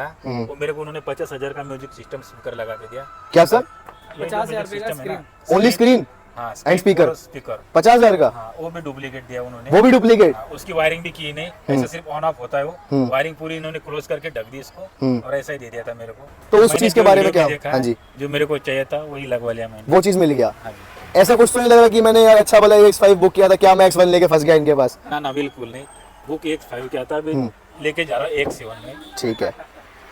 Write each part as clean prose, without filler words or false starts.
वो मेरे को उन्होंने 50,000 का म्यूजिक सिस्टम स्पीकर लगा के दिया। क्या सर? 50,000 सिस्टम है ना, ओनली स्क्रीन हाँ एंड स्पीकर स्पीकर 50,000 का? हाँ, वो भी डुप्लीकेट दिया उन्होंने। वो भी डुप्लीकेट? हाँ, उसकी वायरिंग भी की नहीं, ऐसा सिर्फ ऑन ऑफ होता है वो। वायरिंग पूरी इन्होंने क्लोज करके ढक दी इसको और ऐसा ही दे दिया था मेरे को। तो उस चीज के बारे में क्या? हाँ जी, जो मेरे को चाहिए था वही लगवा लिया मैंने। वो चीज मिल गया। हाँ जी। ऐसा कुछ तो नहीं लग रहा कि मैंने यार अच्छा भला X5 बुक किया था, क्या मैं X1 लेके फंस गया इनके पास? ना ना बिल्कुल नहीं, बुक X5 क्या था, अभी लेके जा रहा X7 में। ठीक है,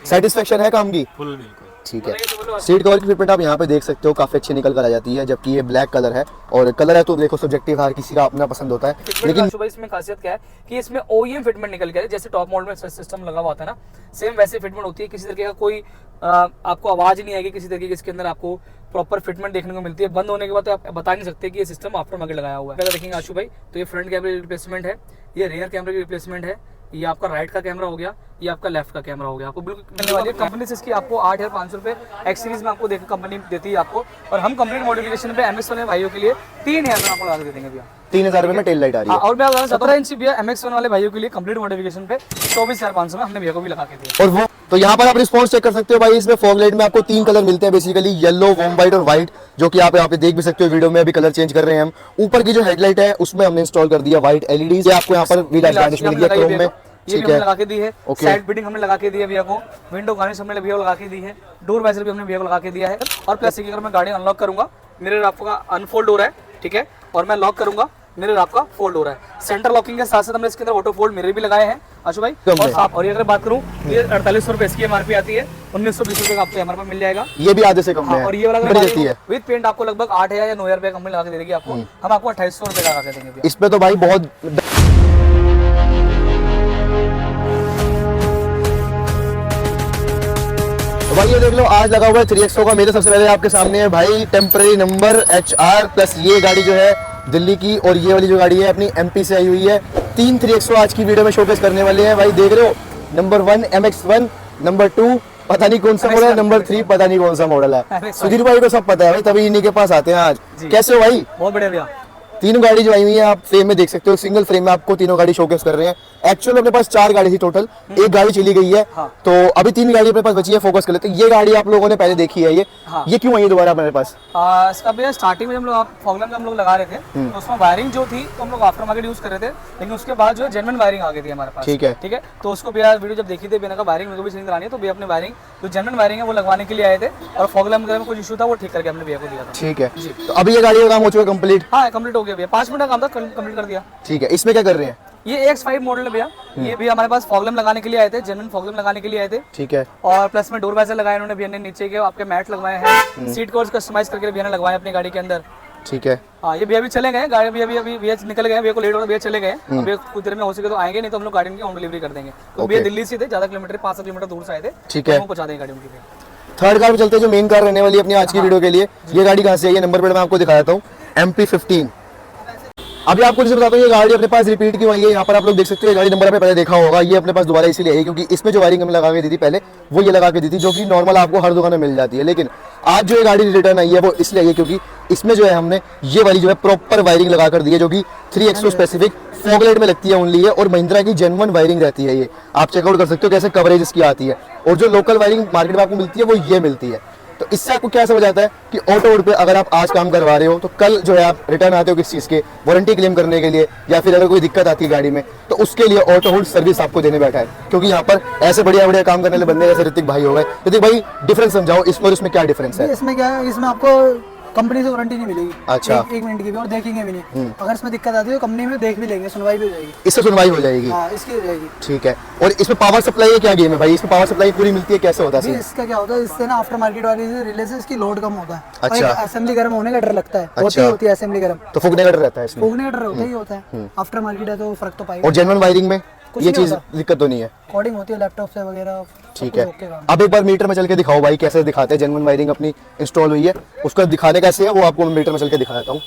सेटिस्फेक्शन है काम की? फुल बिल्कुल ठीक है। सीट कवर की फिटमेंट आप यहाँ पे देख सकते हो, काफी अच्छी निकल कर आ जाती है, जबकि ये ब्लैक कलर है और कलर है तो देखो सब्जेक्टिव, हर किसी का अपना पसंद होता है। लेकिन इसमें खासियत क्या है कि इसमें OEM फिटमेंट निकल के है, जैसे टॉप मॉडल में सिस्टम लगा हुआ था ना, सेम वैसे फिटमेंट होती है। किसी तरीके का कोई आपको आवाज नहीं आएगी, किसी तरीके की इसके अंदर आपको प्रॉपर फिटमेंट देखने को मिलती है। बंद होने के बाद तो आप बता नहीं सकते कि ये सिस्टम आफ्टर मार्केट लगाया हुआ है। अगर देखेंगे आशु भाई, तो ये फ्रंट कैमरे की रिप्लेसमेंट है, ये रियर कैमरे की रिप्लेसमेंट है, ये आपका राइट का कैमरा हो गया, ये आपका लेफ्ट का कैमरा हो गया। आपको बिल्कुल मिलने वाली है। कंपनी से इसकी आपको 8,500 रुपये X सीरीज में आपको कंपनी देती है आपको, और हम कंप्लीट मॉडिफिकेशन पे MX वाले भाइयों के लिए 3,000 में आपको लगा के देंगे भैया। 3,000 रुपये में टेल लाइट आ रही है। और मैं 17 इंची भैया MX1 वाले भाइयों के लिए कंप्लीट मॉडिफिकेशन पे 24,500 में हमने भैया को भी लगा के दिया। और वो तो यहाँ पर आप रिस्पॉन्स चेक कर सकते हो भाई, इसमें फॉग लाइट में आपको 3 कलर मिलते हैं बेसिकली, येलो, वॉर्म व्हाइट और व्हाइट, जो कि आप यहाँ पे देख भी सकते हो वीडियो में। अभी कलर चेंज कर रहे हैं हम। ऊपर की जो हेडलाइट है उसमें हमने इंस्टॉल कर दिया व्हाइट LED, आपको यहाँ पर व्हील गार्निश मिल गया क्रोम में। ये भी हमने लगा के दी है। साइड फिटिंग हमने लगा के दी है भैया को, विंडो गार्निश हमने भैया को लगा के दी है, डोर वाइजर भी हमने भैया को लगा के दिया है। और प्लस अगर मैं गाड़ी अनलॉक करूंगा, मिरर आपका अनफोल्ड हो रहा है, ठीक है, और मैं लॉक करूंगा, मिरर आपका फोल्ड हो रहा है। सेंटर लॉकिंग के साथ साथ हमने इसके अंदर ऑटो फोल्ड मिरर भी लगाए हैं आशु भाई। और ये अगर बात करूं, ये 4800 रुपए इसकी MRP आती है, 1920 रुपए का आपको MRP मिल जाएगा। ये भी आधे से कम है। और ये वाला विद पेंट आपको लगभग 8,000 या 9,000 रुपए कंपनी लगा के देगी आपको। हम आपको 2800 रुपए का लगा के देंगे। इसमें तो भाई बहुत भाई ये देख लो, आज लगा हुआ है 3XO का। मेरे सबसे पहले आपके सामने है भाई टेम्पररी नंबर HR प्लस ये गाड़ी जो है दिल्ली की, और ये वाली जो गाड़ी है अपनी MP से आई हुई है। 3 3XO आज की वीडियो में शोकेस करने वाले हैं भाई। देख रहे हो, नंबर 1 MX1, नंबर 2 पता नहीं कौन सा मॉडल है, नंबर 3 पता नहीं कौन सा मॉडल है। सुधीर भाई को सब पता है भाई, तभी इन्हीं के पास आते हैं आज। कैसे हो भाई? बहुत बढ़िया भैया। तीनों गाड़ी जो आई हुई है आप फ्रेम में देख सकते हो, सिंगल फ्रेम में आपको तीनों गाड़ी शोकेस कर रहे हैं। एक्चुअली अपने पास 4 गाड़ी थी टोटल, एक गाड़ी चली गई है। तो अभी 3 गाड़ी अपने पास बची है, फोकस कर लेते हैं। ये गाड़ी आप लोगों ने पहले देखी है, ये क्यों आई है दोबारा अपने पास? इसका भैया स्टार्टिंग में हम लोग फॉगलैम्प हम लोग लगा रहे थे, तो उसमें वायरिंग जो थी तो हम लोग आफ्टर मार्केट यूज कर रहे थे, लेकिन उसके बाद जो है जेन्युइन वायरिंग आ गई थी हमारे पास। ठीक है, तो उसको भैया वीडियो जब देखी थी, का वायरिंग मेरे को भी चेंज करानी है, तो भैया अपने वायरिंग जो जेन्युइन वायरिंग है वो लगवाने के लिए आए थे, और फॉगलैम्प में कुछ इशू था वो ठीक करके हमने भैया को दिया था। ठीक है, तो अभी ये गाड़ी का काम हो चुका है कंप्लीट? हाँ कंप्लीट हो गया भैया, 5 मिनट का काम था, कंप्लीट कर दिया। ठीक है, इसमें क्या कर रहे हैं? ये X5 मॉडल है भैया। ये भी हमारे पास फॉगलैम्प लगाने के लिए आए थे, जेन्युइन फॉगलैम्प लगाने के लिए आए थे। ठीक है, और प्लस में डोर वाइजर लगाए उन्होंने भैया ने, नीचे के आपके मैट लगवाए हैं, सीट कवर्स कस्टमाइज करके भैया ने लगवाए अपनी गाड़ी के अंदर। ठीक है, हाँ ये भैया भी चले गए, गाड़ी भैया निकल गए, भैया को लेट हो रहा, भैया चले गए। भैया कुछ देर में हो सके तो आएंगे, नहीं तो हम लोग गाड़ी की होम डिलीवरी कर देंगे। तो भैया दिल्ली से थे, ज्यादा किलोमीटर 500 किलोमीटर दूर से आए थे। ठीक है, वो पहुंचा देंगे गाड़ी उनकी। थर्ड कार पे चलते हैं, जो मेन कार रहने वाली है अपनी आज की वीडियो के लिए। ये गाड़ी कहाँ से आई है, नंबर प्लेट मैं आपको दिखा देता हूँ, MP15। अभी आपको जैसे बताता हूँ, ये गाड़ी अपने पास रिपीट क्यों आई है, यहाँ पर आप लोग देख सकते हो। ये गाड़ी नंबर आपने पहले देखा होगा, ये अपने पास दोबारा इसीलिए आई क्योंकि इसमें जो वायरिंग हमने लगा के दी थी पहले, वो ये लगा के दी थी, जो कि नॉर्मल आपको हर दुकान में मिल जाती है। लेकिन आज जो ये गाड़ी रिटर्न आई है वो इसलिए आई है क्योंकि इसमें जो है हमने ये वाली जो है प्रॉपर वायरिंग लगा कर दी है, जो कि 3XO स्पेसिफिक फॉग लाइट में लगती है ओनली है, और महिंद्रा की जेन्युइन वायरिंग रहती है। ये आप चेकआउट कर सकते हो कैसे कवरेज इसकी आती है, और जो लोकल वायरिंग मार्केट में आपको मिलती है वो ये मिलती है। तो इससे आपको क्या समझ आता है कि ऑटो वोल्ट पे अगर आप आज काम करवा रहे हो, तो कल जो है आप रिटर्न आते हो किस चीज़ के, वारंटी क्लेम करने के लिए, या फिर अगर कोई दिक्कत आती है गाड़ी में, तो उसके लिए ऑटो होल्ड सर्विस आपको देने बैठा है। क्योंकि यहाँ पर ऐसे बढ़िया बढ़िया काम करने वाले बंदे जैसे ऋतिक भाई हो गए। ऋतिक भाई डिफरेंस समझाओ इसमें और इसमें क्या डिफरेंस है? इसमें क्या है, इसमें आपको कंपनी से वारंटी नहीं मिलेगी। अच्छा, एक मिनट की भी, और देखेंगे भी नहीं। अगर इसमें दिक्कत आती है तो कंपनी में देख भी लेंगे, सुनवाई भी हो जाएगी। इससे सुनवाई हो जाएगी? हाँ, इसकी हो जाएगी। ठीक है, और इसमें पावर सप्लाई है क्या गेम है भाई? इसमें पावर सप्लाई पूरी मिलती है, कैसे होता है? इसका क्या होता है, इससे ना आफ्टर मार्केट वाली रिले से इसकी लोड कम होता है। अच्छा, असेंबली गर्म होने का डर लगता है। अच्छा, होती है असेंबली गर्म, तो फूकने का डर रहता है इसमें? फूकने का डर होता ही होता है। आफ्टर मार्केट है तो फर्क तो पाएगा। और जेन्युइन वायरिंग में ये चीज दिक्कत तो नहीं है? कोडिंग होती है लैपटॉप से वगैरह। ठीक है, अब एक बार मीटर में चल के दिखाओ भाई, कैसे दिखाते हैं। जेन्युइन वायरिंग अपनी इंस्टॉल हुई है, उसका दिखाने कैसे है वो आपको मीटर में चल के दिखा देता हूँ।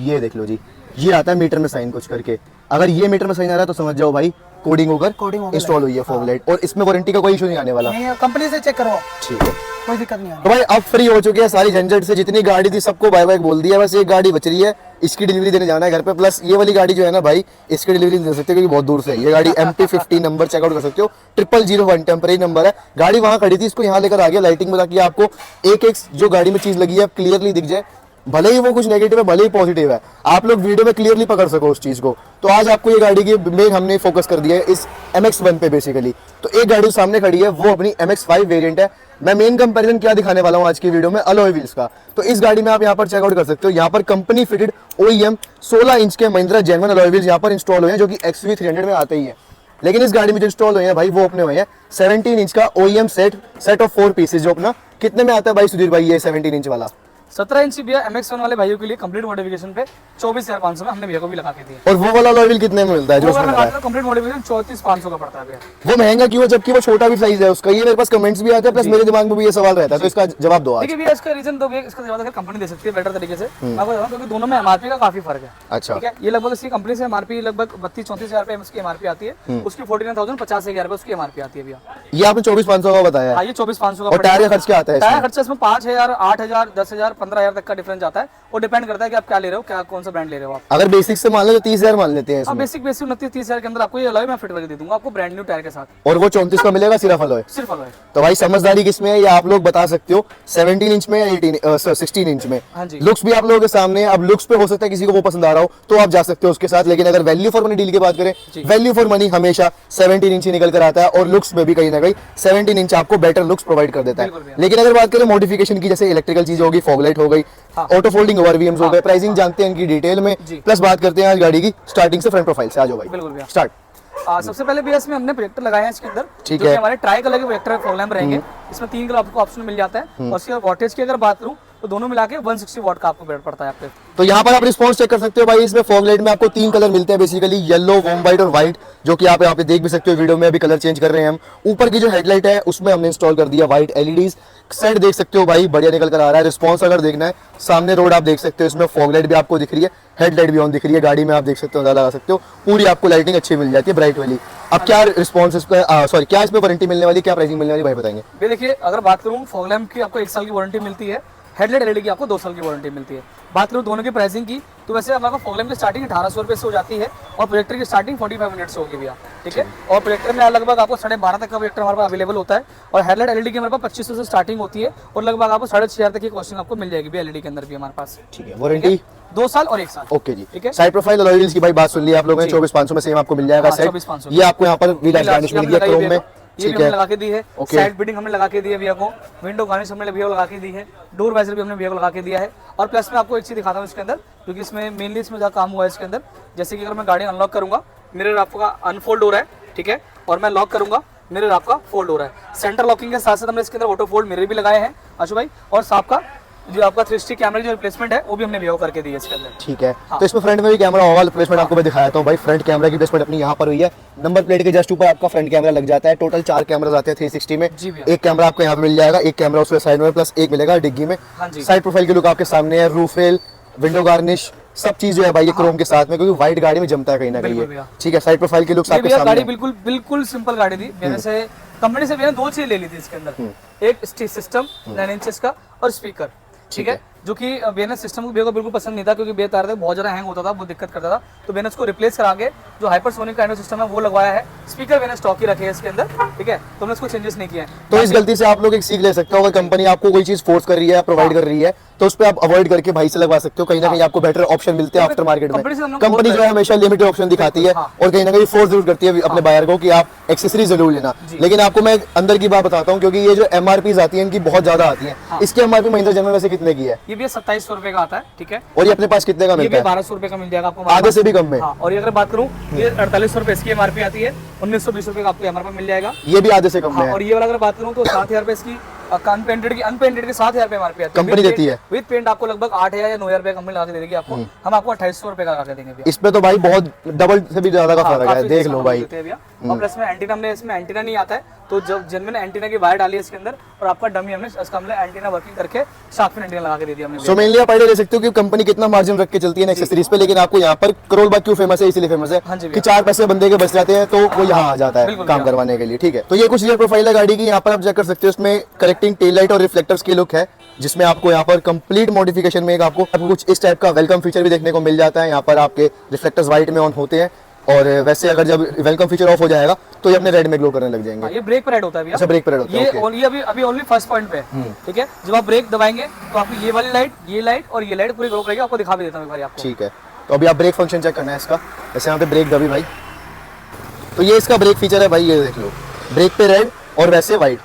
ये देख लो जी, ये आता है मीटर में साइन कुछ करके। अगर ये मीटर में साइन आ रहा है तो समझ जाओ भाई कोडिंग होकर कोडिंग होकर इंस्टॉल हुई है फॉग लाइट, और इसमें वारंटी का कोई इशू नहीं आने वाला। नहीं कंपनी से चेक करवाओ, ठीक है, कोई दिक्कत नहीं तो आनी। भाई अब फ्री हो चुके हैं सारी झंझट से, जितनी गाड़ी थी सबको बाय बाय बोल दिया, बस एक गाड़ी बच रही है, इसकी डिलीवरी देने जाना है घर पे। प्लस ये वाली गाड़ी जो है ना भाई, इसकी डिलीवरी दे सकते हो क्योंकि बहुत दूर से है ये गाड़ी। MP15 नंबर चेकआउट कर सकते हो, 0001 टेम्परेरी नंबर है। गाड़ी वहां खड़ी थी, इसको यहाँ लेकर आ गया लाइटिंग में, ताकि आपको एक एक जो गाड़ी में चीज लगी है क्लियरली दिख जाए, भले ही वो कुछ नेगेटिव है भले ही पॉजिटिव है, आप लोग वीडियो में क्लियरली पकड़ सको उस चीज को। तो आज आपको ये गाड़ी की मेन हमने फोकस कर दिया है इस MX-1 पे बेसिकली। तो एक गाड़ी सामने खड़ी है, वो अपनी MX-5 वेरिएंट है। मैं मेन कंपैरिजन क्या दिखाने वाला हूँ आज की वीडियो में, अलॉय व्हील्स का। तो इस गाड़ी में आप यहाँ पर चेकआउट कर सकते हो, यहाँ पर कंपनी फिटेड OEM 16 इंच के महिंद्रा जेन्युइन अलॉय व्हील्स यहाँ पर इंस्टॉल हुए हैं, जो कि XUV300 में आते ही है। लेकिन इस गाड़ी में जो इंस्टॉल हुए हैं भाई, वो अपने हुए हैं 17 इंच का OEM सेट ऑफ 4 पीसेज, जो अपना कितने में आता है भाई सुधीर भाई ये 17 इंच वाला? 17 इंची भैया MX-1 वाले भाइयों के लिए कंप्लीट मॉडिफिकेशन पे 24,500 में हमने भैया को भी लगा के दिया। और वो वाला अलॉय व्हील कितने में मिलता है जो उसमें लगा है? कंप्लीट मॉडिफिकेशन 34,500 का पड़ता है भैया। वो महंगा क्यों है जबकि वो छोटा भी साइज है उसका? ये मेरे पास कमेंट्स भी आते हैं, प्लस मेरे दिमाग में भी ये सवाल रहता है, तो इसका जवाब दो आज। देखिए भैया, इसका रीजन तो भैया इसका जवाब अगर कंपनी दे सकती है बेटर तरीके से, मैं आपको बताऊं, क्योंकि दोनों में MRP का काफी फर्क है। अच्छा, ठीक है, ये लगभग इसकी कंपनी से MRP लगभग 32-34 हजार रुपए इसकी MRP आती है, उसकी 49,000 50,000 रुपए उसकी MRP आती है भैया। ये आपने 24,500 का बताया हाँ, है, ये 24,500 का और टायर का खर्च क्या आता है टायर इसमें? खर्चा इसमें 5,000, 8,000, 10,000, 15,000 तक का डिफरेंस आता है। वो डिपेंड करता है कि आप क्या ले रहे हो, क्या कौन सा ब्रांड ले रहे हो आप। अगर बेसिक से मान लो तो 30,000 मान लेते हैं हाँ, इसमें, बेसिक 29-30,000 के अंदर आपको ये अलॉय मैं फिट करके दे दूंगा आपको ब्रांड न्यू टायर के साथ, और वो 34 का मिलेगा सिर्फ अलॉय। सिर्फ अलॉय। तो भाई समझदारी किसमें है ये आप लोग बता सकते हो, 17 इंच में या 16 इंच में? हाँ जी। लुक्स भी आप लोगों के सामने है। अब लुक्स पे हो सकता है किसी को वो पसंद आ रहा हो तो आप जा सकते हो उसके साथ, लेकिन अगर वैल्यू फॉर मनी डील की बात करें, वैल्यू फॉर मनी हमेशा 17 इंच ही निकल कर आता है, और लुक्स में भी कहीं ना कहीं 17 इंच आपको बेटर लुक्स प्रोवाइड कर देता है। लेकिन अगर बात करें मॉडिफिकेशन की, जैसे इलेक्ट्रिकल चीज होगी, फॉग लाइट हो गई, ऑटो फोल्डिंग ORVMs हो गए, प्राइसिंग जानते हैं इनकी डिटेल में, प्लस बात करते हैं आज गाड़ी की स्टार्टिंग से फ्रंट प्रोफाइल से। आ जाओ भाई, बिल्कुल भैया। स्टार्ट। सबसे पहले भैया इसमें हमने प्रोजेक्टर लगाए हैं इसके अंदर, ठीक जो है। कि हमारे ट्राई कलर के प्रोजेक्टर फॉग लैंप रहेंगे। इसमें 3 कलर आपको ऑप्शन मिल जाता है, और इसके वोल्टेज की अगर बात करूं तो दोनों मिला के 160 वाट का आपको बेड पड़ता है आपके। तो यहाँ पर आप रिस्पॉन्स चेक कर सकते हो भाई, इसमें फॉग लाइट में आपको 3 कलर मिलते हैं बेसिकली, येलो, वॉर्म व्हाइट और व्हाइट, जो कि आप यहाँ पे देख भी सकते हो वीडियो में। अभी कलर चेंज कर रहे हैं हम। ऊपर की जो हेडलाइट है उसमें हमने इंस्टॉल कर दिया व्हाइट LEDs। सेट देख सकते हो भाई, बढ़िया निकल कर आ रहा है। रिस्पॉन्स अगर देखना है, सामने रोड आप देख सकते हो, इसमें फॉग लाइट भी आपको दिख रही है, हेडलाइट भी ऑन दिख रही है। गाड़ी में आप देख सकते हो, लगा सकते हो, पूरी आपको लाइटिंग अच्छी मिल जाती है, ब्राइट वाली। अब क्या रिस्पॉन्स क्या इसमें वारंटी मिलने वाली, क्या प्राइसिंग मिलने वाली भाई बताएंगे? भैया देखिए, अगर बात करूं फॉग लैंप की आपको 1 साल की वारंटी मिलती है, हेडलाइट LED की आपको 2 साल की वारंटी मिलती है। बात करूं दोनों की प्राइसिंग की, तो वैसे आपको फॉग लैंप की स्टार्टिंग 1,800 रुपए से हो जाती है, और प्रोजेक्टर की स्टार्टिंग 4500 से होगी भैया। ठीक है, और प्रोजेक्टर में लगभग आपको 12.5 तक का प्रोजेक्टर हमारे पास अवेलेबल होता है, और हेडलाइट LED की हमारे पास 2500 से स्टार्टिंग होती है, और लगभग आपको 6,500 तक की कॉस्टिंग आपको मिल जाएगी भैया LED के अंदर भी हमारे पास। ठीक है, वारंटी 2 साल और 1 साल। ओके जी। ठीक है। साइड प्रोफाइल अलॉय व्हील्स की भाई बात सुन ली आप लोगों ने, 24,500 में सेम आपको मिल जाएगा हाँ, सेट। 24,500 ये आपको यहाँ पर व्हील गार्निश मिल गया क्रोम में, ये भी ठीक हमने है। लगा के दी है। ओके। साइड बिल्डिंग हमने लगा के दी है भैया को, विंडो गार्निश हमने भैया को लगा के दी है, डोर वाइजर भी हमने भैया को लगा के दिया है। और प्लस में आपको एक चीज दिखाता हूँ इसके अंदर, क्योंकि इसमें मेनली इसमें जो काम हुआ है इसके अंदर, जैसे कि अगर मैं गाड़ी अनलॉक करूंगा, मिरर आपका अनफोल्ड हो रहा है, ठीक है, और मैं लॉक करूंगा, मिरर आपका फोल्ड हो रहा है। सेंटर लॉकिंग के साथ साथ हमने इसके अंदर ऑटो फोल्ड मिरर भी लगाए हैं आशु भाई, और साथ का जो आपका 360 कैमरे की जो रिप्लेसमेंट है वो भी हमने भैया को करके दी है इसके अंदर। ठीक है। तो इसमें फ्रंट में भी कैमरा होगा, रिप्लेसमेंट आपको मैं दिखाता हूँ भाई। फ्रंट कैमरा की रिप्लेसमेंट अपनी यहाँ पर हुई है, नंबर प्लेट के जस्ट ऊपर आपका फ्रंट कैमरा लग जाता है। टोटल 4 कैमरास आते हैं 360 में। जी भैया। एक कैमरा आपको यहाँ पे मिल जाएगा, एक कैमरा उसके साइड में, प्लस एक मिलेगा डिग्गी में। हाँ जी। साइड प्रोफाइल की लुक आपके सामने है, रूफ रेल, विंडो गार्निश, सब चीज जो है भाई ये क्रोम के साथ में, क्योंकि व्हाइट गाड़ी में जमता है कहीं ना बिल्कुल कहीं। भैया। ठीक है, साइड प्रोफाइल की लुक्स ये आपके भैया गाड़ी सामने। बिल्कुल सिंपल गाड़ी थी। मैंने से कंपनी से भैया 2 चीज ले ली थी इसके अंदर, एक सिस्टम 9 इंचेस का और स्पीकर। ठीक है, जो कि भैया ने सिस्टम को बिल्कुल पसंद नहीं था, क्योंकि भैया तार बहुत ज़्यादा हैंग होता था, बहुत दिक्कत करता था, तो मैंने उसको रिप्लेस करा के जो हाइपरसोनिक काइंड ऑफ सिस्टम है वो लगवाया है। स्पीकर मैंने स्टॉक ही रखे हैं इसके अंदर, ठीक है, तो हमने इसको चेंजेस नहीं किया है। तो इस गलती से आप लोग एक सीख ले सकते हो, अगर कंपनी आपको कोई चीज फोर्स कर रही है, प्रोवाइड कर रही है, तो उस पर आप अवॉइड करके भाई से लगवा सकते हो। कहीं ना कहीं आपको बेटर ऑप्शन मिलते हैं आफ्टर मार्केट में। कंपनी से हम लोग कंपनी जो है हमेशा लिमिटेड ऑप्शन दिखाती है, और कहीं ना कहीं फोर्स जरूर करती है अपने बायर को कि आप एक्सेसरीज जरूर लेना। लेकिन आपको मैं अंदर की बात बताता हूँ, क्योंकि ये जो MRPs आती है इनकी बहुत ज्यादा आती है। इसकी MRP महिंद्रा जेन्युइन वैसे कितने की है? ये भी 2700 रुपए का आता है। ठीक है, और ये अपने पास कितने का ये भी मिलता है? 1200 रुपए का मिल जाएगा आपको, आधे से भी कम में। हाँ, और ये अगर बात करूँ, ये 4800 रुपए इसकी MRP आती है, 1920 रुपए का आपको MRP मिल जाएगा। ये भी आधे से कम में हाँ, है। और ये वाला अगर बात करूँ तो 7000 रुपए इसकी अनपेंटेड के 7,000 रुपये MRP आती है। कंपनी देती है विद पेंट आपको लगभग 8,000 या 9,000 रुपये कंपनी लगा के दे देगी आपको। हम आपको 2,800 रुपये का लगा के देंगे भैया। इस पे तो भाई बहुत डबल से भी ज्यादा का फर्क है, देख लो भाई। और प्लस में एंटीना, हमने इसमें एंटीना नहीं आता है, तो जब जेन्युइन एंटीना की वायर डाली है इसके अंदर, और आपका डमी हमने इसका हमने एंटीना वर्किंग करके साथ में एंटीना लगा के दे दिया हमने। सो मेनली आप आइडिया ले सकते हो कि कंपनी कितना मार्जिन रख के चलती है एक्सेसरीज पे, लेकिन आपको यहाँ पर करोड़ बाग क्यों फेमस है, इसीलिए फेमस है कि 4 पैसे बंदे के बच जाते हैं, तो वो यहाँ आ जाता है काम करवाने के लिए। ठीक है, तो ये कुछ रियर प्रोफाइल है गाड़ी की, यहाँ पर आप चेक कर सकते हो। इसमें करेक्टिंग टेल लाइट और रिफ्लेक्टर्स की लुक है, जिसमें आपको यहाँ पर कंप्लीट मॉडिफिकेशन में आपको कुछ इस टाइप का वेलकम फीचर भी देखने को मिल जाता है। यहाँ पर आपके रिफ्लेक्टर्स व्हाइट में ऑन होते हैं, और वैसे अगर जब वेलकम फीचर ऑफ हो जाएगा तो ये अपने रेड में ग्लो करने लग जाएंगे। ये ब्रेक पर रेड होता है भैया। अच्छा, ब्रेक पर रेड होता है, ये अभी ओनली फर्स्ट पॉइंट पे है। ठीक है, जब आप ब्रेक दबाएंगे तो आपको ये वाली लाइट, ये लाइट और ये लाइट पूरी ग्लो करेगी। आपको दिखा भी देता हूं एक बार आपको। ठीक है, तो अभी आप ब्रेक फंक्शन चेक करना है इसका। जैसे यहाँ पे ब्रेक दबी भाई, तो ये इसका ब्रेक फीचर है भाई, ये देख लो, ब्रेक पे रेड और वैसे व्हाइट।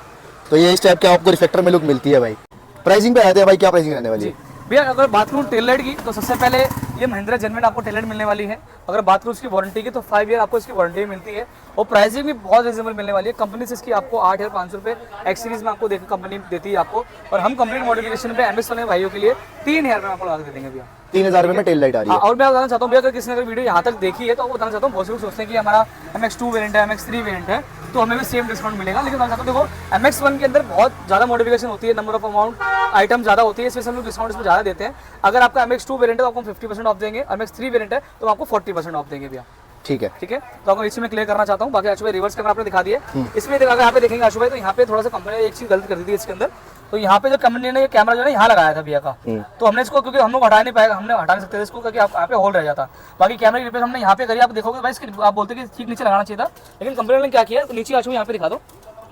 तो ये इस टाइप के आपको रिफ्लेक्टर में लुक मिलती है भाई। प्राइसिंग पे आते हैं भाई, क्या प्राइसिंग रहने वाली है भैया? अगर बात करूँ टेल लाइट की, तो सबसे पहले ये महिंद्रा जेन्युइन आपको टेल लाइट मिलने वाली है। अगर बात करूँ उसकी वारंटी की, तो 5 ईयर आपको इसकी वारंटी मिलती है, और प्राइसिंग भी बहुत रिजनेबल मिलने वाली है। कंपनी से इसकी आपको 8,500 रुपये एक्स सीरीज में आपको देखो कंपनी देती है आपको, और हम कंप्लीट मॉडिफिकेशन पे MS वाले भाइयों के लिए 3,000 रुपये आपको लगा के दे देंगे भैया। 3,000 रुपये में टेल लाइट आ रही है। और मैं बताना चाहता हूँ भैया, अगर किसी ने अगर वीडियो यहाँ तक देखी है तो वो बताना चाहता हूँ, बहुत से लोग सोचते हैं कि हमारा MX2 वेरिएंट है, MX3 वेरिएंट है, तो हमें भी सेम डिस्काउंट मिलेगा। लेकिन मैं चाहता हूँ, देखो MX1 के अंदर बहुत ज़्यादा मॉडिफिकेशन होती है, नंबर ऑफ अमाउंट आइटम ज़्यादा होती है, इसमें हम लोग डिस्काउंट इसमें ज़्यादा देते हैं। अगर आपका MX2 वेरिएंट है तो आपको 50% ऑफ देंगे, MX3 वेरिएंट है तो आपको 40% ऑफ देंगे भैया। ठीक है, ठीक है, तो आपको इसी में क्लियर करना चाहता हूँ। बाकी आशु भाई रिवर्स कैमरा आपने दिखा दिया। इसमें अगर यहाँ पे देखेंगे आशु भाई, तो यहाँ पे थोड़ा सा कंपनी ने एक चीज गलत कर दी थी इसके अंदर। तो यहाँ पे जो कंपनी ने ये कैमरा जो है यहाँ लगाया था भैया का, तो हमने इसको, क्योंकि हम लोग हटा नहीं पाएगा, हमने हटा नहीं सकते थे इसको, क्योंकि यहाँ पे होल रह जाता। बाकी कैमरे की रिपेयर हमने यहाँ पे करी, आप देखोगे भाई इसकी, आप बोलते कि ठीक नीचे लगाना चाहिए था, लेकिन कंपनी ने क्या किया, तो नीचे आशु यहाँ पे दिखा दो,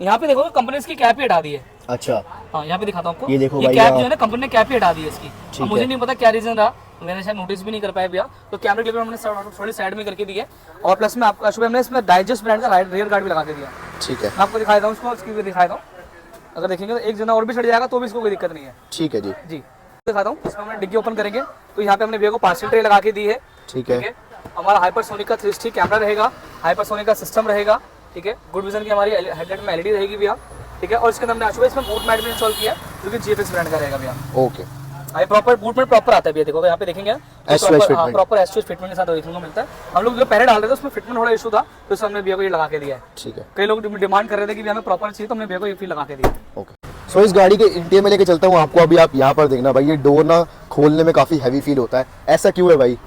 यहाँ पे देखो कंपनी इसकी कैप ही हटा दी है। अच्छा, हाँ यहाँ पे दिखाता हूँ आपको, ये देखो ये भाई, कैप जो है ना, कंपनी ने कैप ही हटा दी है इसकी। है। मुझे नहीं पता क्या रीजन रहा, मैंने शायद नोटिस भी नहीं कर पाया भैया। तो कैमरे क्लिप हमने थोड़ी साइड में करके दी है, और प्लस में आपको आशु भाई हमने इसमें डाइजेस्ट ब्रांड का रियर गार्ड भी लगा के दिया। ठीक है, मैं आपको दिखाता हूँ उसको, इसकी भी दिखाता हूँ। अगर देखेंगे तो एक जना और भी चढ़ जाएगा तो भी इसको कोई दिक्कत नहीं है। ठीक है जी, जी दिखाता हूँ। इसमें हमने डिग्गी ओपन करेंगे तो यहाँ पे हमने भैया को पार्सल ट्रे लगा के दी है। ठीक है, हमारा हाइपरसोनिक का 360 कैमरा रहेगा, हाइपरसोनिक का सिस्टम रहेगा। ठीक है, गुड विजन की हमारी हेडलाइट में LED रहेगी भैया। ठीक है, और इसके अंदर हमने आशु भाई इसमें बूट मैट भी इंस्टॉल किया है, जो कि GFX ब्रांड का रहेगा भैया। ओके, ये प्रॉपर बूट मैट प्रॉपर आता है भैया। देखो यहाँ पे देखेंगे फिटमेंट, प्रॉपर एसओएस फिटमेंट के साथ देखने को मिलता है। हम लोग जो पहले डाल रहे थे उसमें फिटमेंट थोड़ा इशू था, तो इसमें हमने भैया को ये लगा के दिया है। ठीक है, कई लोग डिमांड कर रहे थे कि हमें प्रॉपर चाहिए, तो हमने भैया को ये फील लगा के दिया। ओके। सो इस गाड़ी के इंटीरियर में लेके चलता हूँ आपको। अभी आप यहाँ पर देखना भाई, ये डोर ना खोलने में काफी हैवी फील होता है, ऐसा क्यों है भाई?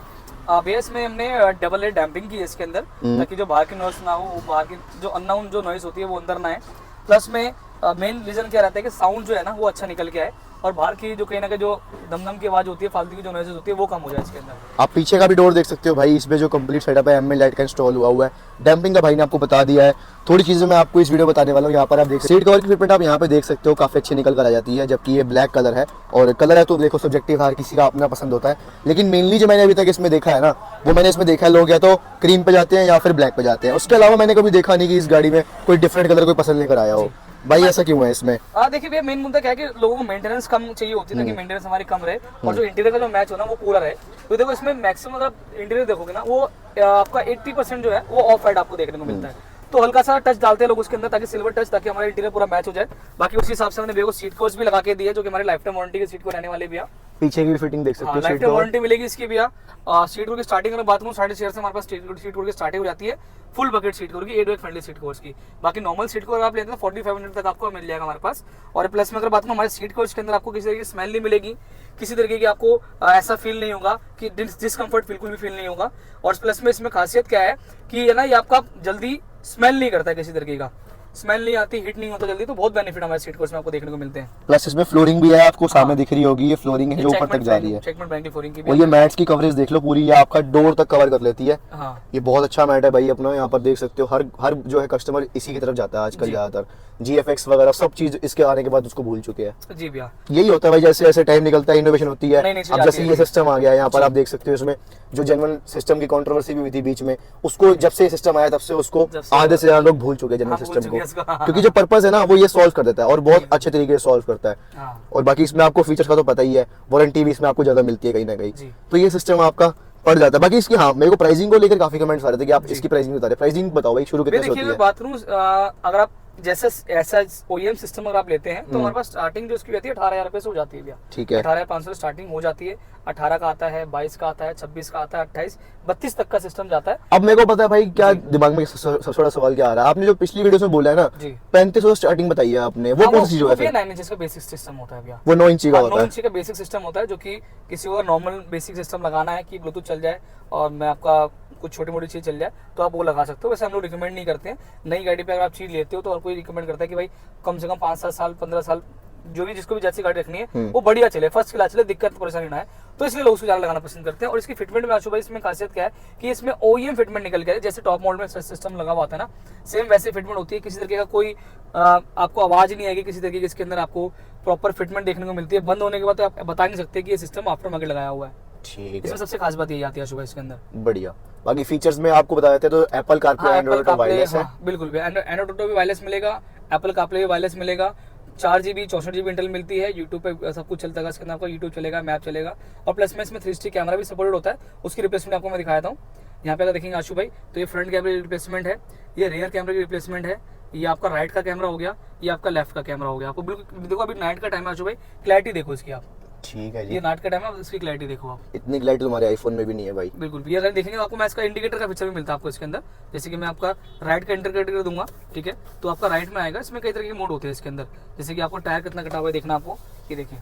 भैया इसमें हमने डबल एयर डैम्पिंग की है इसके अंदर, ताकि जो बाहर की नॉइस ना हो, वो बाहर की जो अननाउन जो नॉइस होती है वो अंदर ना आए। प्लस में मेन रीजन क्या रहता है कि साउंड जो है ना वो अच्छा निकल के आए, और बाहर की जो कहीं ना कहीं जो दमदम की आवाज होती है, फालतू की जो नॉइजेस होती है, वो कम हो जाए इसके अंदर। आप पीछे का भी डोर देख सकते हो भाई, इसमें जो कंप्लीट सेटअप है एमएल लाइट का इंस्टॉल हुआ है। डैम्पिंग का भाई ने आपको बता दिया है। थोड़ी चीजें मैं आपको इस वीडियो बताने वाला हूँ। यहाँ पर आप देख सकते हो सीट कवर की फिटमेंट आप यहाँ पे देख सकते हो, काफी अच्छी निकल कर आ जाती है, जबकि ये ब्लैक कलर है। और कलर है तो देखो सब्जेक्टिव, हर किसी का अपना पसंद होता है, लेकिन मेनली जो मैंने अभी तक इसमें देखा है ना, वो मैंने इसमें देखा है लोग या तो क्रीम पे जाते हैं या फिर ब्लैक पे जाते हैं। उसके अलावा मैंने कभी देखा नहीं कि इस गाड़ी में कोई डिफरेंट कलर कोई पसंद लेकर आया हो। भाई ऐसा क्यों है इसमें? देखिए भैया मेन मुद्दा क्या है कि लोगों को मेंटेनेंस कम चाहिए होती है ना, कि मेंटेनेंस हमारी कम रहे, और जो इंटीरियर का जो मैच हो ना वो पूरा रहे। तो देखो इसमें मैक्सिमम अगर आप इंटीरियर देखोगे ना, वो आपका 80% जो है वो ऑफ वाइट आपको देखने को मिलता है। तो हल्का सा टच डालते हैं लोग उसके अंदर, ताकि सिल्वर टच, ताकि हमारा इंटीरियर पूरा मैच हो जाए। बाकी उसी हिसाब से हमने भैया को सीट कवर्स भी लगा के दिए, जो कि हमारी लाइफ टाइम वारंटी की सीट को रहने वाले भैया। पीछे की फिटिंग देख सकते हो, लाइफ टाइम वारंटी मिलेगी इसकी भैया। सीट कवर की स्टार्टिंग में बात करूँ 6.5 से हमारे पास सीट कवर की स्टार्टिंग हो जाती है। फुल बकेट सीट कवर की, 8 फ्रेंडली सीट कवर्स की। बाकी नॉर्मल सीट कवर आप लेते हैं 4500 तक आपको मिल जाएगा हमारे पास। और प्लस में अगर बात करूँ हमारे सीट कवर्स के अंदर आपको किसी तरीके की स्मेल नहीं मिलेगी, किसी तरीके की आपको ऐसा फील नहीं होगा कि डिस्कम्फर्ट बिल्कुल भी फील नहीं होगा। और प्लस में इसमें खासियत क्या है कि है ना, ये आपका जल्दी स्मेल नहीं करता है, किसी तरीके का स्मेल नहीं आती, हिट नहीं होता जल्दी। तो बहुत बेनिफिट हमारे सीट कवर्स में आपको देखने को मिलते हैं। प्लस इसमें फ्लोरिंग भी है, आपको सामने दिख रही होगी, ये फ्लोरिंग है जो ऊपर तक जा रही है। चेकमेट ब्रांड की फ्लोरिंग की भी। और ये मैट्स की कवरेज देख लो पूरी, ये आपका डोर तक कवर कर लेती है। हाँ, ये बहुत अच्छा मैट है भाई अपना। यहाँ पर देख सकते हो हर जो है कस्टमर इसी की तरफ जाता है आजकल ज्यादातर। GFX वगैरह सब चीज इसके आने के बाद उसको भूल चुके हैं। जी भैया, यही होता है भाई, जैसे जैसे टाइम निकलता है इनोवेशन होती है। नई-नई चीज़ अब जैसे आती ये है। सिस्टम आ गया है यहाँ पर, आप देख सकते हो इसमें जो जनरल सिस्टम की कंट्रोवर्सी भी हुई थी बीच में, उसको जब से सिस्टम आया तब से उसको आधे से ज्यादा लोग भूल चुके हैं जनरल सिस्टम को, क्योंकि जो पर्पस है ना वो ये सॉल्व कर देता है, और बहुत अच्छे तरीके से सॉल्व करता है। और बाकी इसमें आपको फीचर्स का तो पता ही है, वारंटी भी इसमें आपको ज्यादा मिलती है कहीं ना कहीं, तो ये सिस्टम आपका पड़ जाता है। बाकी इसकी हाँ, मेरे को प्राइसिंग को लेकर काफी कमेंट्स आ रहे थे कि आप इसकी प्राइसिंग बता रहे। प्राइसिंग बताओ भाई, शुरू कितने से होती है? बात करूं अगर आप जैसे ऐसा OEM सिस्टम अगर आप लेते हैं तो हमारे पास स्टार्टिंग जो उसकी रहती है 18,000 रुपए से हो जाती है भैया। ठीक है। 18,500 स्टार्टिंग हो जाती है। 18 का आता है, 22 का आता है, 26 का आता है, 28, 32 तक का सिस्टम जाता है। अब मेरे को पता है भाई क्या दिमाग में सबसे बड़ा सवाल क्या आ रहा है, आपने जो पिछली वीडियो में बोला है ना जी 3500 स्टार्टिंग बताई है आपने, वो कौन सी चीज है? 9 इंच का बेसिक सिस्टम होता है भैया। वो 9 इंची का होता 9 है। इंच का बेसिक सिस्टम होता है जो कि किसी को नॉर्मल बेसिक सिस्टम लगाना है कि ब्लूटूथ चल जाए और मैं आपका कुछ छोटी मोटी चीज चल जाए तो आप वो लगा सकते हो। वैसे हम लोग रिकमेंड नहीं करते हैं। नई गाड़ी पे अगर आप चीज लेते हो तो और कोई रिकमेंड करता है कि भाई कम से कम 5-7 साल 15 साल जो भी जिसको भी जैसी गाड़ी रखनी है वो बढ़िया चले, फर्स्ट क्लास चले, दिक्कत परेशानी ना है, तो इसलिए लोग उसको ज्यादा लगाना पसंद करते हैं। और इसकी फिटमेंट में आशु भाई इसमें खासियत क्या है कि इसमें OEM फिटमेंट निकल के है। जैसे टॉप मॉडल में सिस्टम लगा हुआ होता है ना, सेम वैसे फिटमेंट होती है। किसी तरीके का कोई आपको आवाज नहीं आएगी, किसी तरीके की इसके अंदर आपको प्रॉपर फिटमेंट देखने को मिलती है। बंद होने के बाद तो आप बता नहीं सकते कि ये सिस्टम आफ्टर मार्केट लगाया हुआ है। ठीक है, इसमें सबसे खास बात यही आती है सुबह इसके अंदर। बढ़िया। बाकी फीचर्स में आपको बता देते हैं तो Apple CarPlay, Android auto wireless है। बिल्कुल भी एंड्रॉइड ऑटो भी वायरलेस मिलेगा, एप्पल कारप्ले भी वायरलेस मिलेगा। 4GB 64GB इंटेल मिलती है। यूट्यूब पे सब कुछ चलता है इसके अंदर, आपका यूट्यूब चलेगा, मैप चलेगा। और प्लस में इसमें 360 कैमरा भी सपोर्टेड होता है। उसकी रिप्लेसमेंट आपको मैं दिखाता हूँ। यहाँ पे अगर देखेंगे आशु भाई तो ये फ्रंट कैमरे की रिप्लेसमेंट है, ये रियर कैमरे की रिप्लेसमेंट है, ये आपका राइट का कैमरा हो गया, ये आपका लेफ्ट का कैमरा हो गया। आपको बिल्कुल देखो अभी नाइट का टाइम है आशु भाई, क्लैरिटी देखो इसकी आप। ठीक है जी, ये नाइट का टाइम है, इसकी क्लैरिटी देखो आप। इतनी क्लैरिटी तुम्हारे आईफोन में भी नहीं है भाई। बिल्कुल भी अगर देखेंगे तो आपको मैं इसका इंडिकेटर का फीचर भी मिलता है आपको इसके अंदर। जैसे कि मैं आपका राइट का इंडिकेटर दूंगा, ठीक है, तो आपका राइट में आएगा। इसमें कई तरह के मोड होते हैं इसके अंदर। जैसे कि आपको टायर कितना कटा हुआ है देखना आपको, ये देखिए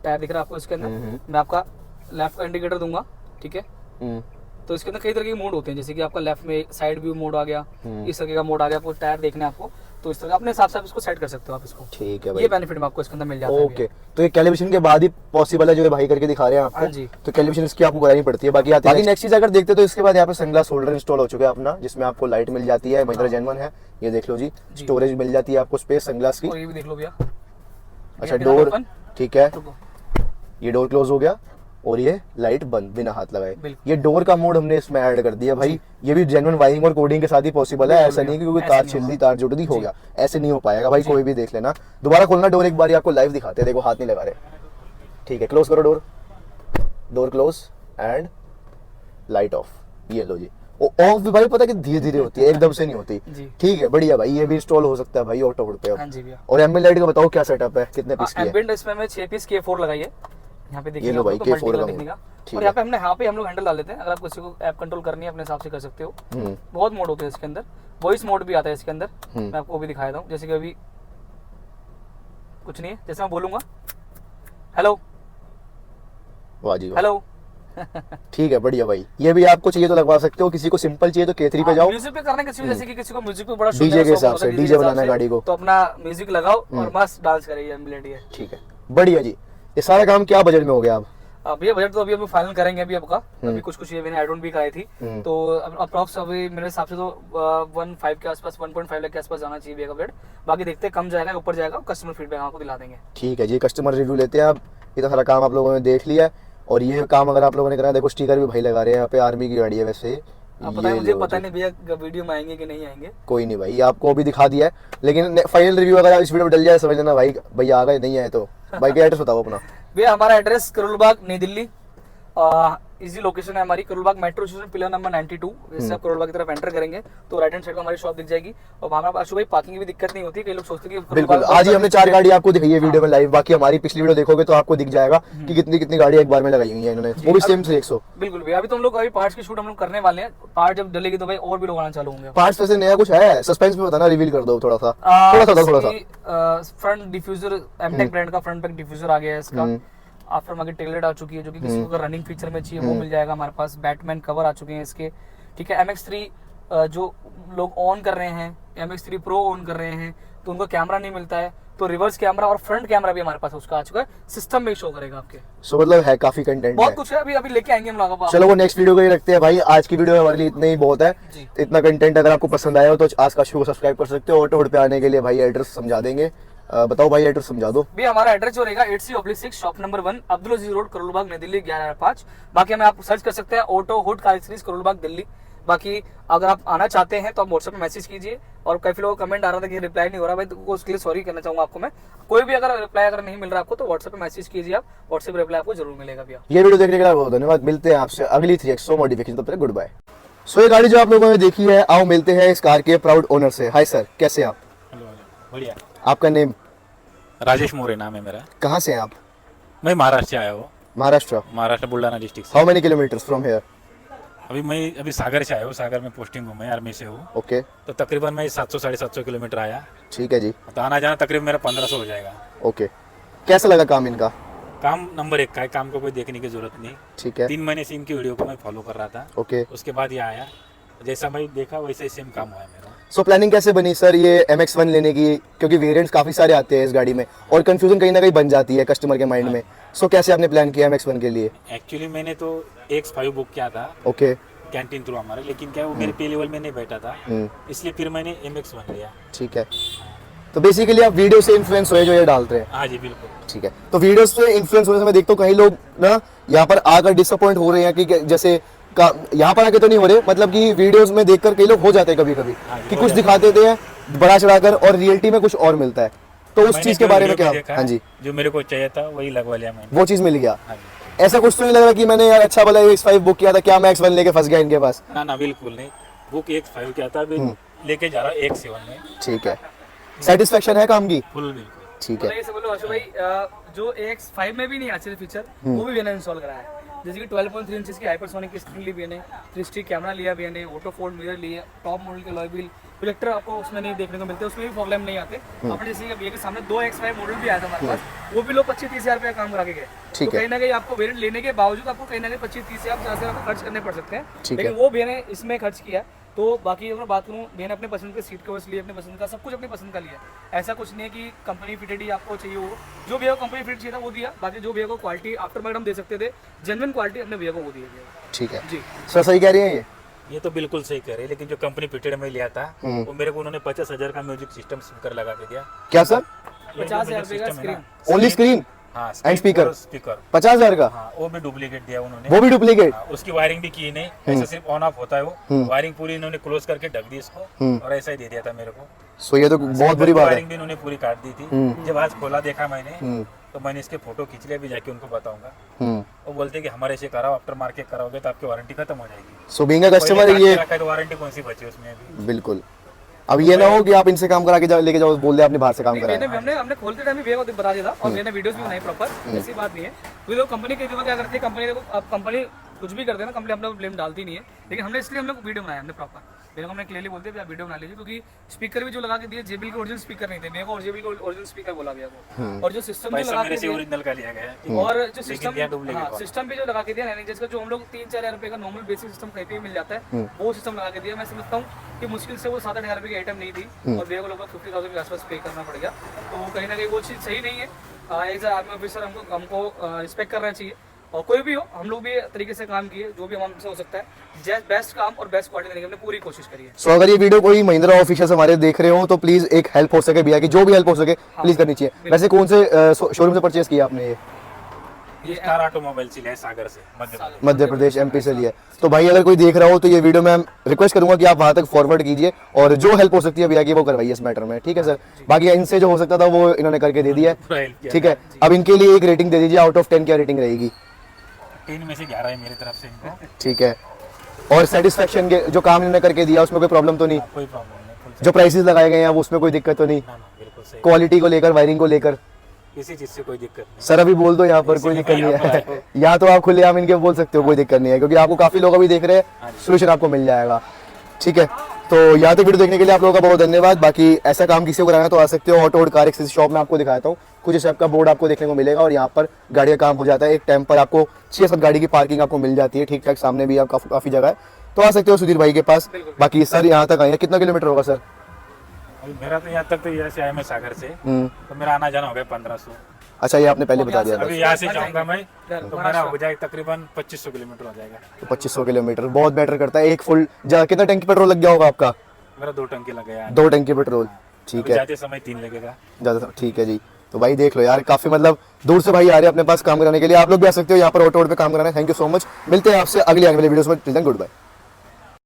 टायर दिख रहा है आपको इसके अंदर। मैं आपका लेफ्ट का इंडिकेटर दूंगा, ठीक है, तो इसके अंदर कई तरह के मोड होते हैं। जैसे कि आपका लेफ्ट में साइड व्यू मोड आ गया, इस तरह का मोड आ गया, आपको टायर देखना है आपको, तो इस तरह अपने हिसाब से आप इसको सेट कर सकते हो आप इसको। ठीक है भाई, ये बेनिफिट आपको इसके अंदर मिल जाता है। ओके, तो ये कैलिब्रेशन के बाद ही पॉसिबल है जो ये भाई करके दिखा रहे हैं आपको। हाँ जी। तो कैलिब्रेशन इसकी आपको करानी पड़ती है। बाकी नेक्स्ट चीज अगर देखते तो इसके बाद यहाँ पे सनग्लास होल्डर इंस्टॉल हो चुका है अपना, जिसमें आपको लाइट मिल जाती है, महिंद्रा जेन1 है, ये देख लो जी। स्टोरेज मिल जाती है आपको, स्पेस सनग्लास की। और ये भी देख लो भैया। अच्छा, डोर ठीक है, ये डोर क्लोज हो गया और ये लाइट बंद बिना हाथ लगाए। ये डोर का मोड हमने इसमें ऐड कर दिया भाई। ये भी जेन्युइन वायरिंग और कोडिंग के साथ ही पॉसिबल है, ऐसा नहीं कि कोई तार छिल दी, तार जुड़ दी, हो गया, ऐसे नहीं हो पाएगा भाई। कोई भी देख लेना। दोबारा खोलना डोर एक बार, आपको लाइव दिखाते हैं, देखो हाथ नहीं लगा रहे। ठीक है, क्लोज करो door, door close and light of. ये लो जी, ऑफ भी भाई पता है कि धीरे धीरे होती है, एकदम से नहीं होती। ठीक है, बढ़िया भाई। ये भी इंस्टॉल हो सकता है भाई ऑटो हुड पे। हाँ जी भैया। और एम्बिएंट लाइट का बताओ क्या सेटअप है, कितने पीस की है? एम्बिएंट इसमें मैं 6 पीस K4 लगाई है। यहाँ पे देखिए ये लो भाई, K4 का और यहाँ पे यहाँ पे हम लोग हैंडल डाल लेते हैं। अगर आप किसी को ऐप कंट्रोल करनी है अपने हिसाब से कर सकते हो। बहुत मोड होते हैं इसके अंदर, वॉइस मोड भी आता है इसके अंदर। मैं आपको वो भी दिखाया था, जैसे कि अभी कुछ नहीं है, जैसे मैं बोलूंगा हेलो, वाह जी हेलो। ठीक है, बढ़िया भाई। ये भी आपको चाहिए तो लगवा सकते हो, किसी को सिंपल चाहिए तो K3 पे जाओ। म्यूजिक पे करना है किसी को, जैसे कि किसी को म्यूजिक पे बड़ा डीजे के हिसाब से, डीजे बनाना है गाड़ी को, तो अपना म्यूजिक लगाओ और मस्त डांस करिए एम्बिएंट है। ठीक है, बढ़िया जी। ये सारा काम क्या बजट में हो गया? अब भैया बजट तो अभी फाइनल करेंगे अभी आपका। अभी कुछ ये मैंने एड ऑन भी कराई थी, तो अप्रॉक्स अभी मेरे हिसाब से तो 1.5 के आसपास, 1.5 लाख के आसपास जाना चाहिए भैया का बजट। बाकी देखते हैं कम जाएगा ऊपर जाएगा, कस्टमर फीडबैक आपको दिला देंगे। ठीक है जी, कस्टमर रिव्यू लेते हैं आप। इतना सारा काम आप लोगों ने देख लिया, और ये काम अगर आप लोगों ने कराया, देखो स्टिकर भी भाई लगा रहे हैं यहाँ पे, आर्मी की गाड़ी है वैसे। मुझे पता नहीं भैया वीडियो में आएंगे कि नहीं आएंगे। कोई नहीं भाई, आपको भी दिखा दिया है, लेकिन फाइनल रिव्यू अगर इस वीडियो में डल जाए समझ लेना भाई भैया आ गए, नहीं आए तो। भाई क्या एड्रेस बताओ अपना? भैया हमारा एड्रेस करोलबाग नई दिल्ली, इजी लोकेशन है हमारी, Karol Bagh metro station pillar number 92। जैसे आप करोलबाग की तरफ एंटर करेंगे तो राइट हैंड साइड में हमारी शॉप दिख जाएगी। और वहाँ पर भाई पार्किंग की भी दिक्कत नहीं होती। कई लोग सोचते हैं कि बिल्कुल, आज ही हमने 4 गाड़ी आपको दिखाई है वीडियो में लाइव। बाकी हमारी पिछली वीडियो देखोगे तो आपको दिख जाएगा कि कितनी कितनी गाड़ी एक बार में लगाई हुई है इन्होंने, वो भी सेम से 100। बिल्कुल भैया, अभी तो हम लोग अभी पार्ट्स की शूट हम लोग करने वाले हैं। पार्ट जब डलेगी तो भाई और भी लोग आना चालू होंगे। पार्ट्स वैसे नया कुछ है, सस्पेंस में बताना, रिवील कर दो थोड़ा सा। फ्रंट डिफ्यूजर, एमटेक ब्रांड का फ्रंट पैक डिफ्यूजर आ गया है इसका। आफ्टर मार्केट टेलरेट आ चुकी है, जो कि किसी को रनिंग फीचर में चाहिए वो मिल जाएगा हमारे पास। बैटमैन कवर आ चुके हैं इसके, ठीक है। MX3 जो लोग ऑन कर रहे हैं, MX3 Pro ऑन कर रहे हैं, तो उनको कैमरा नहीं मिलता है, तो रिवर्स कैमरा और फ्रंट कैमरा भी हमारे पास उसका आ चुका है, सिस्टम में शो करेगा आपके। सो मतलब है काफी कंटेंट, बहुत कुछ है। अभी लेके आएंगे हम लोग। चलो वो नेक्स्ट वीडियो को ही रखते हैं भाई। आज की वीडियो में हमारे लिए इतना ही बहुत है। इतना कंटेंट अगर आपको पसंद आया हो तो आज का शो को सब्सक्राइब कर सकते हो। ऑटो हुड पे आने के लिए भाई एड्रेस समझा देंगे। बताओ भाई, एड्रेस समझा दो भैया। हमारा एड्रेस जो रहेगा 8C/6 शॉप नंबर 1 अब्दुल अजीज रोड, करोलबाग नई दिल्ली 11/5। बाकी हमें आप सर्च कर सकते हैं auto hood car accessories Karol Bagh Delhi. बाकी अगर आप आना चाहते हैं तो आप व्हाट्सएप पे मैसेज कीजिए। और काफी लोगों का कमेंट आ रहा था कि रिप्लाई नहीं हो रहा भाई, तो उसके लिए सॉरी कहना चाहूंगा आपको मैं। कोई भी अगर रिप्लाई अगर नहीं मिल रहा आपको तो व्हाट्सएप पे मैसेज कीजिए आप, व्हाट्सएप रिप्लाई आपको जरूर मिलेगा भैया। ये वीडियो देखने के लिए बहुत धन्यवाद। मिलते हैं आपसे अगली 3XO मॉडिफिकेशन, तब तक गुड बाय। सो ये गाड़ी जो आप लोगों ने देखी है, आओ मिलते हैं इस कार के प्राउड ओनर से। हाय सर, कैसे आप? बढ़िया। आपका नेम? राजेश मोरे नाम है मेरा। कहाँ से हैं आप? मैं महाराष्ट्र से आया हूँ, महाराष्ट्र। बुल्ढाना डिस्ट्रिक्ट से। How many kilometres from here? अभी सागर से आया हूँ, सागर में पोस्टिंग हूँ, मैं आर्मी से हूँ। ओके, तो तकरीबन मैं 700-750 किलोमीटर आया, ठीक है जी। तो आना जाना तकरीबन मेरा 1500 हो जाएगा। ओके, कैसा लगा काम इनका? काम नंबर 1 का है, काम को कोई देखने की जरूरत नहीं। ठीक है, 3 महीने से इनकी वीडियो को मैं फॉलो कर रहा था, ओके। उसके बाद ये आया, जैसा मैं देखा वैसे ही सेम काम हुआ है मेरा। सो प्लानिंग कैसे बनी सर ये MX-1 लेने की? क्योंकि वेरिएंट्स काफ़ी सारे आते हैं इस गाड़ी में और कंफ्यूजन कहीं ना कहीं बन जाती है कस्टमर के माइंड में। सो कैसे आपने प्लान किया MX-1 के लिए? एक्चुअली मैंने तो X5 बुक किया था ओके, कैंटीन थ्रू हमारे, लेकिन क्या वो मेरे पे लेवल में नहीं बैठा था, हम्म, इसलिए फिर मैंने MX-1 लिया। ठीक है। तो बेसिकली आप वीडियो से इन्फ्लुएंस हुए जो ये डालते हैं? हाँ जी बिल्कुल। ठीक है। तो वीडियोस से इन्फ्लुएंस होने से मैं देखता हूँ कई लोग ना यहाँ पर आकर डिसअपॉइंट हो रहे हैं कि जैसे यहाँ पर आके तो नहीं हो रहे, मतलब कि वीडियोस में देखकर कई लोग हो जाते हैं कभी कभी कि कुछ दिखा देते हैं बड़ा चढ़ाकर और रियलिटी में कुछ और मिलता है। तो उस मैंने चीज के जो बारे में वीडियो क्या? देखा, हाँ जी, जो मेरे को चाहिए था वही लगवा लिया मैंने। वो चीज मिल गया। हाँ जी। ऐसा कुछ तो नहीं लग रहा कि मैंने यार अच्छा भला X5 बुक किया था, क्या मैं X1 लेके फंस गया इनके पास? ना ना बिल्कुल नहीं, बुक X5 किया था, अभी लेके जा रहा हूँ X7 में। ठीक है, सेटिस्फेक्शन है काम की? फुल बिल्कुल। ठीक है। ये से बोलो अशोक भाई, जो AX5 में भी नहीं अच्छे फीचर वो भी VN इंस्टॉल कराया है। जैसे कि 12.3 इंच की हाइपरसोनिक की स्क्रीन ली VN है, 360 कैमरा लिया VN है, ऑटो फोल्ड मिरर लिए, टॉप मॉडल के अलॉय व्हील, प्रोजेक्टर आपको उसमें नहीं देखने को मिलते, उसमें भी प्रॉब्लम नहीं आते। अपने जैसे कि के सामने 2 X5 मॉडल भी आया था हमारे पास, वो भी लोग 25-30 हज़ार रुपये का काम करा के गए। ठीक तो है। कहीं ना कहीं आपको वेरिएंट लेने के बावजूद आपको कहीं ना कहीं 25-30 से 50 हज़ार खर्च करने पड़ सकते हैं, ठीक लेकिन है। वो VN इसमें खर्च किया। तो बाकी अगर बात करूँ, मैंने अपने पसंद के सीट कवर्स लिए, अपने पसंद का सब कुछ अपनी पसंद का लिया। ऐसा कुछ नहीं है कि कंपनी फिटेड ही आपको चाहिए हो, जो भैया को कंपनी फिट चाहिए था वो दिया, बाकी जो भैया को क्वालिटी आफ्टर मार्केट हम दे सकते थे जेन्युइन क्वालिटी अपने भैया को वो दिया गया। ठीक है जी सर, सही कह रही है ये तो बिल्कुल सही कह रहे हैं, लेकिन जो कंपनी फिटेड में लिया था वो मेरे को उन्होंने 50,000 का म्यूजिक सिस्टम स्पीकर लगा के दिया। क्या सर? 50,000 रुपये का स्क्रीन, ओनली स्क्रीन हाँ एंड स्पीकर स्पीकर 50,000 का? हाँ वो भी डुप्लीकेट दिया उन्होंने। वो भी डुप्लीकेट? हाँ, उसकी वायरिंग भी की नहीं, ऐसा सिर्फ ऑन ऑफ होता है वो, वायरिंग पूरी इन्होंने क्लोज करके ढक दी इसको और ऐसा ही दे दिया था मेरे को। सो ये तो बहुत बुरी बात है। वायरिंग भी इन्होंने पूरी काट दी थी। जब आज खोला देखा मैंने तो मैंने इसके फोटो खींच लिया, भी जाके उनको बताऊंगा। वो बोलते हैं कि हमारे से कराओ, आफ्टर मार्केट कराओगे तो आपकी वारंटी खत्म हो जाएगी। सो बीइंग अ कस्टमर ये तो वारंटी कौन सी बची उसमें अभी? बिल्कुल। अब ये ना हो कि आप इनसे काम करा के लेके जाओ, बोल दे आपने बाहर से काम कराया। हमने खोलते टाइम भैया को बता दिया था और मैंने वीडियोस भी बनाई प्रॉपर, ऐसी बात नहीं है। क्योंकि लोग कंपनी के क्या करते हैं, कंपनी देखो अब कंपनी कुछ भी करते हैं ना, कंपनी अपना ब्लेम डालती नहीं है, लेकिन हमने इसलिए हम लोग वीडियो बनाया हमने प्रॉपर। मेरे को हमने क्लियरली बोलते हैं आप वीडियो बना लीजिए, क्योंकि स्पीकर भी जो लगा के दिए JBL के ओरिजिनल स्पीकर नहीं थे, मेरे को JBL के ओरिजिनल स्पीकर बोला भैया को, और जो सिस्टम जो पैसा लगा मेरे के से दिया ओरिजिनल का लिया गया है। और जो लेकिन सिस्टम दिया डुप्लीकेट वाला। सिस्टम भी जो लगा के दिया ना, जिसका जो हम लोग 3-4 हज़ार रुपये का नॉर्मल बेसिक सिस्टम कहीं पे भी मिल जाता है, वो सिस्टम लगा के दिया। मैं समझता हूँ कि मुश्किल से वो 7-8 हज़ार रुपये की आइटम नहीं थी और भैया को लगभग 50,000 के आसपास पे करना पड़ गया। तो कहीं ना कहीं वो चीज़ सही नहीं है। एज आर्मी ऑफिसर हमको रिस्पेक्ट करना चाहिए, और कोई भी हो, हम लोग भी तरीके से काम किए, जो भी हमसे हो सकता है बेस्ट काम और बेस्ट क्वालिटी देने की हमने पूरी कोशिश करी है। सो अगर ये वीडियो कोई महिंद्रा ऑफिशियल हमारे देख रहे हो तो प्लीज एक हेल्प हो सके भैया की, जो भी हेल्प हो सके प्लीज करनी चाहिए। वैसे कौन से शोरूम से परचेज किया आपने? ये स्टार ऑटोमोबाइल से लिया है, सागर से, मध्य प्रदेश MP से लिया। तो भाई अगर कोई देख रहा हो तो ये वीडियो मैं रिक्वेस्ट करूंगा कि आप वहां तक फॉरवर्ड कीजिए और जो हेल्प हो सकती है भैया की वो करवाइए इस मैटर में, ठीक है सर? बाकी इनसे जो हो सकता था वो इन्होंने करके दे दिया है, ठीक है? अब इनके लिए एक रेटिंग दे दीजिए, आउट ऑफ 10 क्या रेटिंग रहेगी? 3 में से 11 है मेरी तरफ से इनको। ठीक है। और सेटिस्फेक्शन के जो काम इन्होंने करके दिया उसमें कोई प्रॉब्लम तो नहीं? कोई प्रॉब्लम नहीं, full जो प्राइसेस लगाए गए हैं वो उसमें कोई दिक्कत तो नहीं? ना ना बिल्कुल सही, क्वालिटी को लेकर, वायरिंग को लेकर? किसी चीज से कोई दिक्कत नहीं। सर अभी बोल दो यहाँ पर, कोई दिक्कत नहीं है। या तो आप खुलेआम इनके बोल सकते हो, कोई दिक्कत नहीं है, क्योंकि आपको काफी लोग अभी देख रहे हैं, सोल्यूशन आपको मिल जाएगा, ठीक है? तो यहाँ तक वीडियो देखने के लिए आप लोगों का बहुत धन्यवाद। बाकी ऐसा काम किसी को कराना तो आ सकते हो, ऑटो कार एक्सेसरी शॉप में आपको दिखाता हूँ, कुछ इस टाइप का बोर्ड आपको देखने को मिलेगा और यहाँ पर गाड़ी का काम हो जाता है। एक टाइम पर आपको 6-7 गाड़ी की पार्किंग आपको मिल जाती है, ठीक ठाक, सामने भी आप काफी जगह है, तो आ सकते हो सुधीर भाई के पास। बाकी सर यहाँ तक आए, कितना किलोमीटर होगा सर? अभी मेरा तो यहाँ तक तो यहाँ से आया मैं सागर से, तो मेरा आना जाना हो गया 1500। अच्छा, ये आपने पहले बता दिया था। अभी यहाँ से जाऊंगा मैं तो मेरा हो जाएगा तकरीबन 2500 किलोमीटर हो जाएगा। तो 2500 किलोमीटर बहुत बेटर करता है। एक फुल कितना टंकी पेट्रोल लग गया होगा आपका? मेरा 2 टंकी लग गया, 2 टंकी पेट्रोल, ठीक है? जाते समय 3 लगेगा ज़्यादा, ठीक है जी। तो भाई देख लो यार, काफी मतलब दूर से भाई आ रहे हैं अपने पास काम कराने के लिए। आप लोग भी आ सकते हो यहाँ पर ऑटो पे काम कराना है। Thank you so much. मिलते हैं आपसे अगली आने वाली वीडियोस में। Till then good bye.